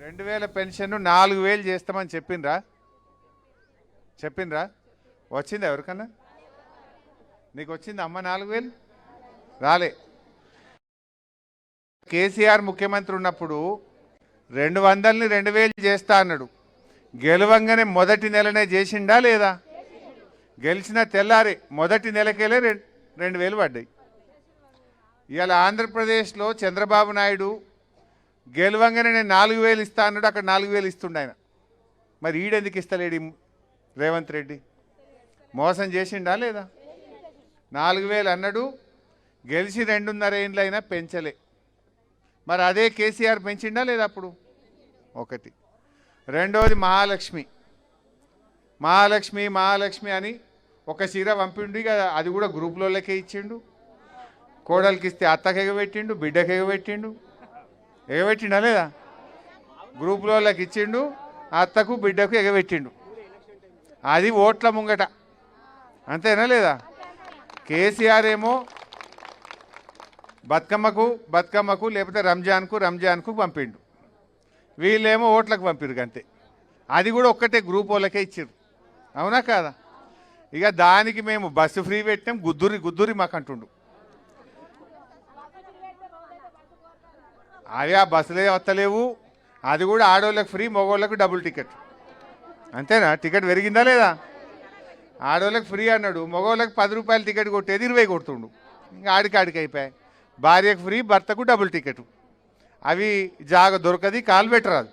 2000 pension 4000 చేస్తామని చెప్పిండ్రా వచ్చిందా ఎవరికన్నా? నీకు వచ్చింది అమ్మ 4000 రాలే. కేసీఆర్ ముఖ్యమంత్రి ఉన్నప్పుడు 200ని 2000 చేస్తా అన్నాడు. గెలవంగానే మొదటి నెలనే చేసిండా లేదా? గెలిచిన తెల్లారి మొదటి నెలకెళ్ళే 2000 పడ్డాయి. ఇవాళ ఆంధ్రప్రదేశ్లో చంద్రబాబు నాయుడు గెలవంగానే నేను 4000 ఇస్తా అన్నాడు. అక్కడ 4000 ఇస్తుండ ఆయన. మరి ఈడెందుకు ఇస్తలేడు రేవంత్ రెడ్డి? మోసం చేసిండా లేదా? 4000 అన్నాడు, గెలిచి 2.5 ఏళ్ళు అయినా పెంచలే. మరి అదే కేసీఆర్ పెంచిండా లేదా? అప్పుడు ఒకటి. రెండోది మహాలక్ష్మి అని ఒక చీర పంపిండు. ఇక అది కూడా గ్రూప్లోకే ఇచ్చిండు. కోడలికి ఇస్తే అత్తకి ఎగబెట్టిండు, బిడ్డకి ఎగబెట్టిండు. ఎగబెట్టిండా లేదా? గ్రూప్లోకి ఇచ్చిండు, అత్తకు బిడ్డకు ఎగబెట్టిండు. అది ఓట్ల ముంగట, అంతేనా లేదా? కేసీఆర్ ఏమో బతుకమ్మకు లేకపోతే రంజాన్కు పంపిండు. వీళ్ళేమో ఓట్లకు పంపిరు అంతే. అది కూడా ఒక్కటే గ్రూప్ వాళ్ళకే ఇచ్చారు. అవునా కాదా? ఇక దానికి మేము బస్సు ఫ్రీ పెట్టాం. గుద్దురి మాకు అంటుండు. అవి ఆ బస్సులే వస్తలేవు. అది కూడా ఆడోళ్ళకి ఫ్రీ, మగవాళ్ళకు డబుల్ టికెట్. అంతేనా? టికెట్ పెరిగిందా లేదా? ఆడోళ్ళకి ఫ్రీ అన్నాడు, మగవాళ్ళకి 10 రూపాయలు టికెట్ కొట్టేది 20 కొడుతుండు. ఇంకా ఆడికి అయిపోయాయి. భార్యకు ఫ్రీ, భర్తకు డబుల్ టికెట్. అవి జాగ దొరకది, కాలు పెట్టరాదు.